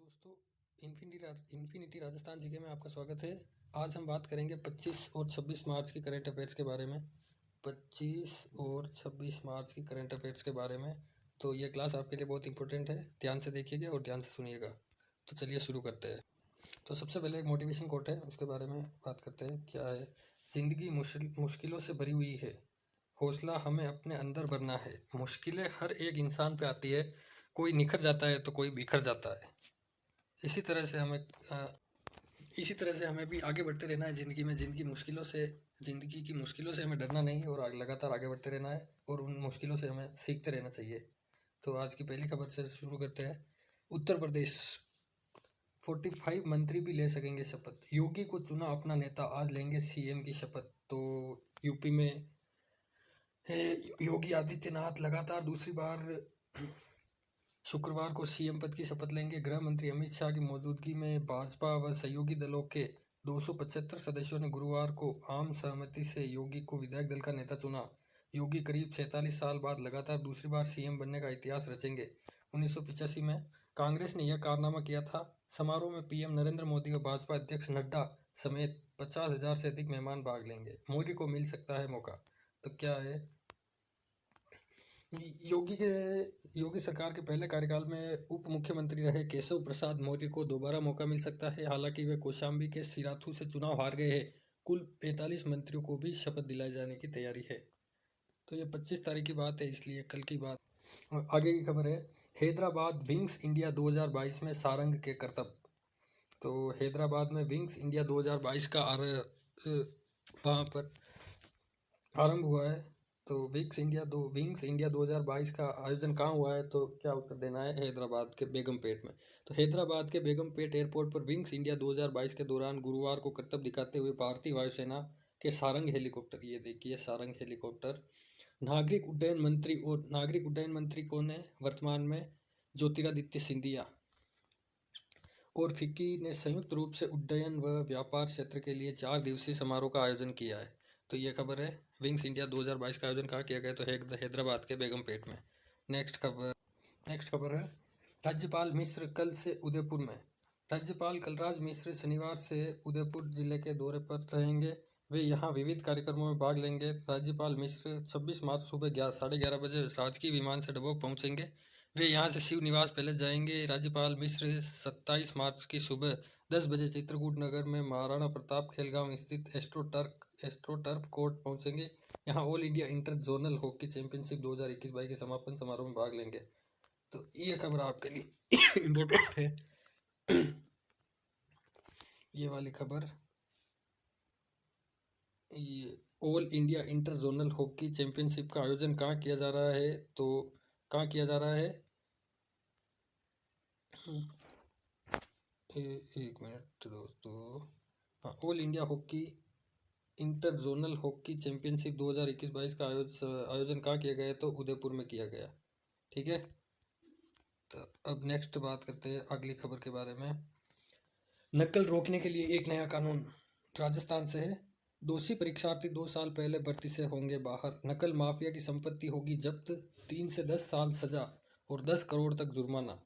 दोस्तों, infinity Rajasthan GK में आपका स्वागत है। आज हम बात करेंगे 25 और 26 मार्च की करंट अफेयर्स के बारे में। 25 और 26 मार्च की करंट अफेयर्स के बारे में। तो ये क्लास आपके लिए बहुत इंपॉर्टेंट है, ध्यान से देखिएगा और ध्यान से सुनिएगा। तो चलिए शुरू करते हैं। तो सबसे पहले एक मोटिवेशन कोट है, उसके बारे में बात करते हैं। क्या है? जिंदगी मुश्किलों से भरी हुई है, हौसला हमें अपने अंदर भरना है। मुश्किलें हर एक इंसान पे आती है, कोई निखर जाता है तो कोई बिखर जाता है। इसी तरह से हमें भी आगे बढ़ते रहना है ज़िंदगी में। ज़िंदगी की मुश्किलों से हमें डरना नहीं है और लगातार आगे बढ़ते रहना है और उन मुश्किलों से हमें सीखते रहना चाहिए। तो आज की पहली खबर से शुरू करते हैं। उत्तर प्रदेश 45 मंत्री भी ले सकेंगे शपथ, योगी को चुना अपना नेता, आज लेंगे सीएम की शपथ। तो यूपी में योगी आदित्यनाथ लगातार दूसरी बार शुक्रवार को सीएम पद की शपथ लेंगे। गृह मंत्री अमित शाह की मौजूदगी में भाजपा व सहयोगी दलों के 275 सदस्यों ने गुरुवार को आम सहमति से योगी को विधायक दल का नेता चुना। योगी करीब 46 साल बाद लगातार दूसरी बार सीएम बनने का इतिहास रचेंगे। 1985 में कांग्रेस ने यह कारनामा किया था। समारोह में पीएम नरेंद्र मोदी व भाजपा अध्यक्ष नड्डा समेत 50,000 से अधिक मेहमान भाग लेंगे। मोदी को मिल सकता है मौका। तो क्या है? योगी सरकार के पहले कार्यकाल में उप मुख्यमंत्री रहे केशव प्रसाद मौर्य को दोबारा मौका मिल सकता है। हालांकि वे कौशाम्बी के सिराथू से चुनाव हार गए हैं। कुल 45 मंत्रियों को भी शपथ दिलाए जाने की तैयारी है। तो ये 25 तारीख की बात है, इसलिए कल की बात। और आगे की खबर है, हैदराबाद विंग्स इंडिया 2022 में सारंग के करतब। तो हैदराबाद में विंग्स इंडिया 2022 का वहाँ पर आरंभ हुआ है। तो विंग्स इंडिया 2022 का आयोजन कहाँ हुआ है? तो क्या उत्तर देना है? हैदराबाद के बेगमपेट में। तो हैदराबाद के बेगमपेट एयरपोर्ट पर विंग्स इंडिया 2022 के दौरान गुरुवार को करतब दिखाते हुए भारतीय वायुसेना के सारंग हेलीकॉप्टर, ये देखिए सारंग हेलीकॉप्टर, नागरिक उड्डयन मंत्री कौन है वर्तमान में? ज्योतिरादित्य सिंधिया और फिक्की ने संयुक्त रूप से उड्डयन व व्यापार क्षेत्र के लिए 4 दिवसीय समारोह का आयोजन किया है। तो ये खबर है, विंग्स इंडिया 2022 का आयोजन कहाँ किया गया? तो हैदराबाद के बेगमपेट में। नेक्स्ट खबर है, राज्यपाल मिश्र कल से उदयपुर में। राज्यपाल कलराज मिश्र शनिवार से उदयपुर जिले के दौरे पर रहेंगे। वे यहाँ विविध कार्यक्रमों में भाग लेंगे। राज्यपाल मिश्र 26 मार्च सुबह 11:30 बजे राजकीय विमान से डबोक पहुँचेंगे। वे यहाँ से शिव निवास पैलेस जाएंगे। राज्यपाल मिश्र 27 मार्च की सुबह 10 बजे चित्रकूट नगर में महाराणा प्रताप खेलगांव स्थित एस्ट्रोटर्फ कोर्ट पहुँचेंगे। यहाँ all India inter zonal hockey championship 2021-22 के समापन समारोह में भाग लेंगे। तो ये खबर आपके लिए इम्पोर्टेंट है। ये वाली खबर, ये all India inter zonal hockey championship का आयोजन कहाँ किया जा रहा है? तो कहाँ किया जा रहा है? एक मिनट दोस्तों। हाँ, all India hockey inter zonal hockey championship 2021-22 का आयोजन कहाँ किया गया है? तो उदयपुर में किया गया। ठीक है। तो अब नेक्स्ट बात करते हैं अगली खबर के बारे में। नकल रोकने के लिए एक नया कानून राजस्थान से है। दोषी परीक्षार्थी 2 साल पहले भर्ती से होंगे बाहर। नकल माफिया की संपत्ति होगी जब्त, 3 से 10 साल सजा और 10 करोड़ तक जुर्माना।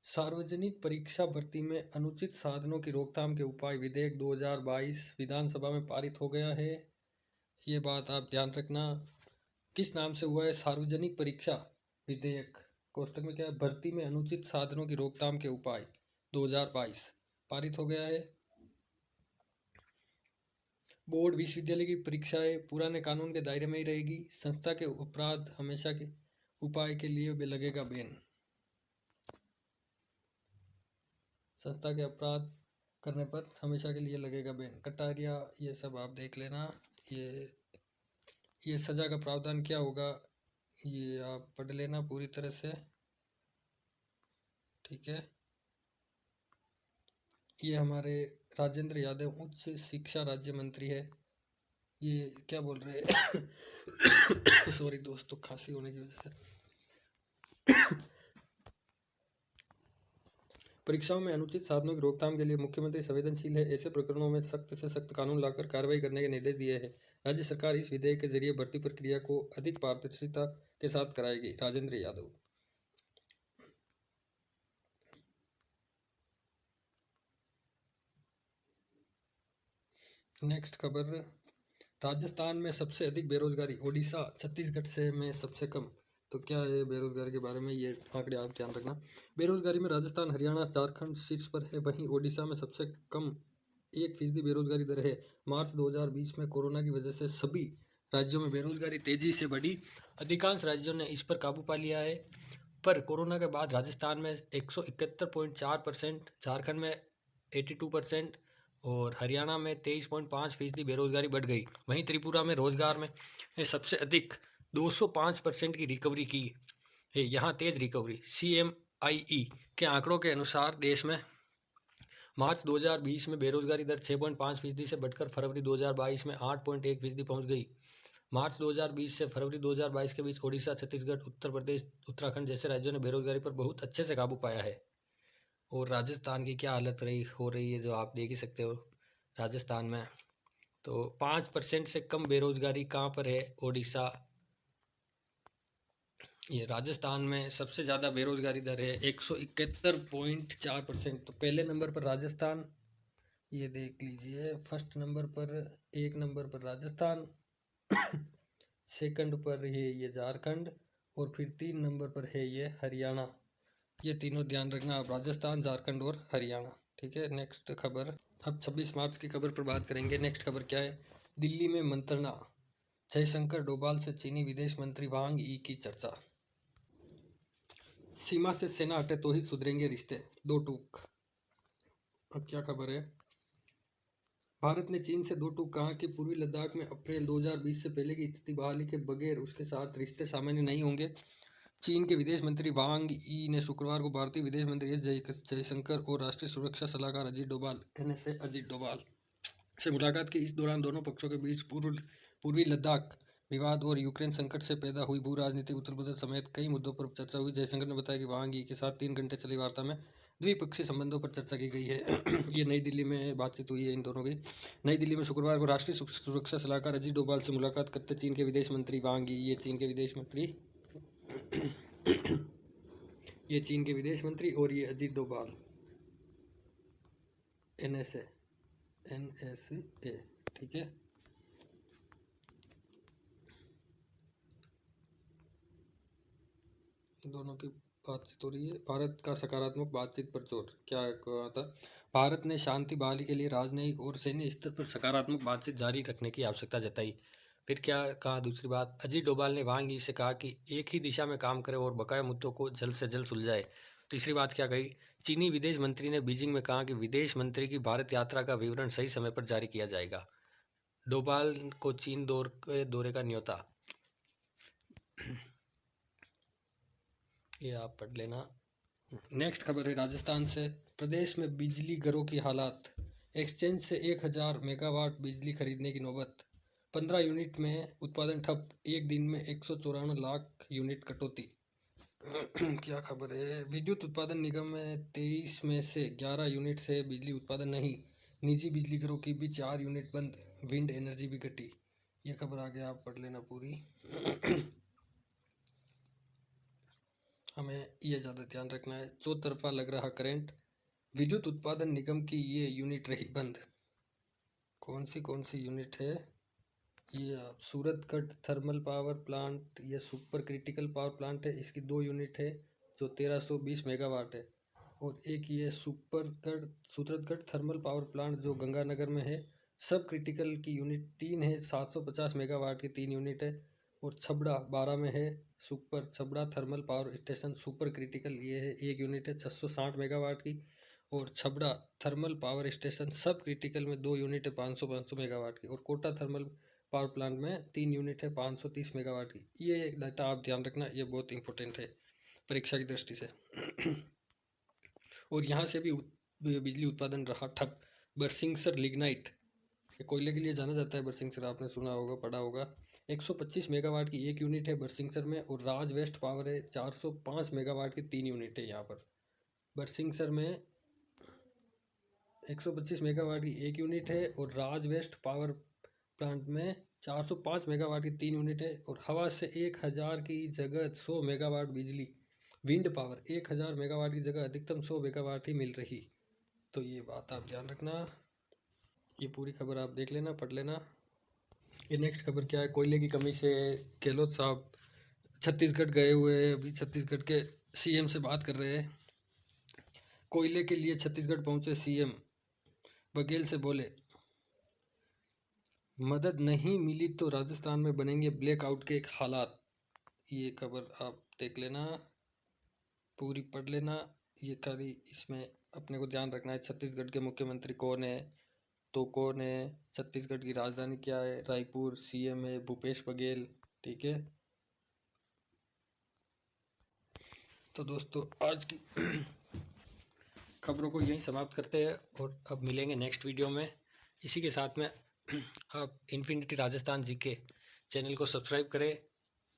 सार्वजनिक परीक्षा भर्ती में अनुचित साधनों की रोकथाम के उपाय विधेयक 2022 विधानसभा में पारित हो गया है। ये बात आप ध्यान रखना। किस नाम से हुआ है? सार्वजनिक परीक्षा विधेयक, कोष्टक में क्या है? भर्ती में अनुचित साधनों की रोकथाम के उपाय 2022 पारित हो गया है। बोर्ड विश्वविद्यालय की परीक्षाएं पुराने कानून के दायरे में ही रहेगी। संस्था के अपराध हमेशा के उपाय के लिए भी लगेगा बैन। संस्था के अपराध करने पर हमेशा के लिए लगेगा बैन। कटारिया ये सब आप देख लेना। ये सजा का प्रावधान क्या होगा ये आप पढ़ लेना पूरी तरह से। ठीक है। ये हमारे राजेंद्र यादव उच्च शिक्षा राज्य मंत्री है। ये क्या बोल रहे हैं? सॉरी दोस्तों, खांसी होने की वजह से। परीक्षाओं में अनुचित साधनों की रोकथाम के लिए मुख्यमंत्री संवेदनशील है। ऐसे प्रकरणों में सख्त से सख्त कानून लाकर कार्रवाई करने के निर्देश दिए हैं। राज्य सरकार इस विधेयक के जरिए भर्ती प्रक्रिया को अधिक पारदर्शिता के साथ कराएगी। राजेंद्र यादव। नेक्स्ट खबर, राजस्थान में सबसे अधिक बेरोजगारी, ओडिशा छत्तीसगढ़ से में सबसे कम। तो क्या है बेरोजगारी के बारे में, ये आंकड़े आप ध्यान रखना। बेरोजगारी में राजस्थान, हरियाणा, झारखंड शीर्ष पर है, वहीं ओडिशा में सबसे कम 1% बेरोजगारी दर है। मार्च 2020 में कोरोना की वजह से सभी राज्यों में बेरोजगारी तेजी से बढ़ी। अधिकांश राज्यों ने इस पर काबू पा लिया है, पर कोरोना के बाद राजस्थान में 171.4%, झारखंड में 82% और हरियाणा में 23.5% बेरोजगारी बढ़ गई। वहीं त्रिपुरा में रोजगार में सबसे अधिक 205% की रिकवरी की है। यहाँ तेज रिकवरी। CMIE के आंकड़ों के अनुसार देश में मार्च 2020 में बेरोजगारी दर 6.5% से बढ़कर फरवरी 2022 में 8.1% पहुंच गई। मार्च 2020 से फरवरी 2022 के बीच ओडिशा, छत्तीसगढ़, उत्तर प्रदेश, उत्तराखंड जैसे राज्यों ने बेरोजगारी पर बहुत अच्छे से काबू पाया है। और राजस्थान की क्या हालत हो रही है, जो आप देख ही सकते हो राजस्थान में। तो 5% से कम बेरोजगारी कहाँ पर है? ओडिशा। ये राजस्थान में सबसे ज़्यादा बेरोजगारी दर है 171.4%। तो पहले नंबर पर राजस्थान, ये देख लीजिए, फर्स्ट नंबर पर, 1 नंबर पर राजस्थान, सेकंड पर है ये झारखंड, और फिर 3 नंबर पर है ये हरियाणा। ये तीनों ध्यान रखना आप, राजस्थान, झारखंड और हरियाणा। ठीक है, नेक्स्ट खबर। अब 26 मार्च की खबर पर बात करेंगे। नेक्स्ट खबर क्या है? दिल्ली में मंत्रणा, जयशंकर डोभाल से चीनी विदेश मंत्री वांग यी की चर्चा। सीमा से सेना हटे तो ही सुधरेंगे रिश्ते, 2 टूक। अब क्या खबर है? भारत ने चीन से 2 टूक कहा कि पूर्वी लद्दाख में अप्रैल 2020 से पहले की स्थिति बहाली के बगैर उसके साथ रिश्ते सामान्य नहीं होंगे। चीन के विदेश मंत्री वांग यी ने शुक्रवार को भारतीय विदेश मंत्री एस जयशंकर और राष्ट्रीय सुरक्षा सलाहकार अजीत डोभाल (NSA अजीत डोभाल) से मुलाकात की। इस दौरान दोनों पक्षों के बीच पूर्वी लद्दाख विवाद और यूक्रेन संकट से पैदा हुई भू राजनीतिक उथल-पुथल समेत कई मुद्दों पर चर्चा हुई। जयशंकर ने बताया कि वांग यी के साथ 3 घंटे चली वार्ता में द्विपक्षीय संबंधों पर चर्चा की गई है। ये नई दिल्ली में बातचीत हुई है इन दोनों की। नई दिल्ली में शुक्रवार को राष्ट्रीय सुरक्षा सलाहकार अजीत डोभाल से मुलाकात करते चीन के विदेश मंत्री वांग यी, ये चीन के विदेश मंत्री और ये अजीत डोभाल, NSA। ठीक है, दोनों की बातचीत हो रही है। भारत का सकारात्मक बातचीत पर जोर, क्या कहा था? भारत ने शांति बहाली के लिए राजनयिक और सैन्य स्तर पर सकारात्मक बातचीत जारी रखने की आवश्यकता जताई। फिर क्या कहा? दूसरी बात, अजीत डोभाल ने वांग यी से कहा कि एक ही दिशा में काम करें और बकाया मुद्दों को जल्द से जल्द सुलझाए। तीसरी बात क्या कही? चीनी विदेश मंत्री ने बीजिंग में कहा कि विदेश मंत्री की भारत यात्रा का विवरण सही समय पर जारी किया जाएगा। डोभाल को चीन दौरे का न्योता, ये आप पढ़ लेना। नेक्स्ट खबर है राजस्थान से। प्रदेश में बिजली घरों की हालात, एक्सचेंज से 1000 मेगावाट बिजली खरीदने की नौबत, 15 यूनिट में उत्पादन ठप, एक दिन में 194 लाख यूनिट कटौती। क्या खबर है? विद्युत उत्पादन निगम में 23 में से 11 यूनिट से बिजली उत्पादन नहीं, निजी बिजली घरों की भी 4 यूनिट बंद, विंड एनर्जी भी घटी। ये खबर आगे आप पढ़ लेना पूरी। हमें ये ज़्यादा ध्यान रखना है। चौतरफा लग रहा करंट, विद्युत उत्पादन निगम की ये यूनिट रही बंद। कौन सी यूनिट है? ये आप, सूरतगढ़ थर्मल पावर प्लांट, ये सुपर क्रिटिकल पावर प्लांट है, इसकी 2 यूनिट है जो 1320 मेगावाट है। और एक ये सूरतगढ़ थर्मल पावर प्लांट जो गंगानगर में है, सब क्रिटिकल की यूनिट 3 है, 750 मेगावाट की 3 यूनिट है। और छबड़ा 12 में है, super Chhabra thermal power station super critical, ये है 1 यूनिट है 660 मेगावाट की। और छबड़ा थर्मल पावर स्टेशन सब क्रिटिकल में 2 यूनिट है 500 मेगावाट की। और कोटा थर्मल पावर प्लांट में 3 यूनिट है 530 मेगावाट की। ये डाटा आप ध्यान रखना, ये बहुत इंपॉर्टेंट है परीक्षा की दृष्टि से। और यहाँ से भी बिजली उत्पादन रहा ठप। बरसिंगसर लिग्नाइट, कोयले के लिए जाना जाता है बरसिंगसर, आपने सुना होगा, पढ़ा होगा। 125 मेगावाट की 1 यूनिट है बरसिंगसर में। और राज वेस्ट पावर है 405 मेगावाट की 3 यूनिट है यहाँ पर बरसिंगसर में। 125 मेगावाट की 1 यूनिट है और राज वेस्ट पावर प्लांट में 405 मेगावाट की 3 यूनिट है। और हवा से 1000 की जगह 100 मेगावाट बिजली, विंड पावर 1000 मेगावाट की जगह अधिकतम 100 मेगावाट ही मिल रही। तो ये बात आप ध्यान रखना। ये पूरी खबर आप देख लेना, पढ़ लेना। ये नेक्स्ट खबर क्या है, कोयले की कमी से गहलोत साहब छत्तीसगढ़ गए हुए हैं। अभी छत्तीसगढ़ के सीएम से बात कर रहे हैं। कोयले के लिए छत्तीसगढ़ पहुंचे सीएम, बघेल से बोले मदद नहीं मिली तो राजस्थान में बनेंगे ब्लैकआउट के हालात। ये खबर आप देख लेना, पूरी पढ़ लेना। ये खाली इसमें अपने को ध्यान रखना है छत्तीसगढ़ के मुख्यमंत्री कौन है, तो कौन है, छत्तीसगढ़ की राजधानी क्या है, रायपुर, सीएम है भूपेश बघेल। ठीक है, तो दोस्तों आज की खबरों को यहीं समाप्त करते हैं और अब मिलेंगे नेक्स्ट वीडियो में। इसी के साथ में आप इन्फिनिटी राजस्थान जीके चैनल को सब्सक्राइब करें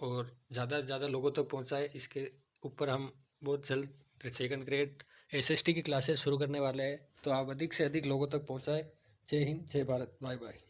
और ज़्यादा से ज़्यादा लोगों तक पहुंचाएं। इसके ऊपर हम बहुत जल्द सेकंड ग्रेड एसएसटी की क्लासेस शुरू करने वाले हैं, तो आप अधिक से अधिक लोगों तक पहुंचाएं। जय हिंद, जय भारत, बाय बाय।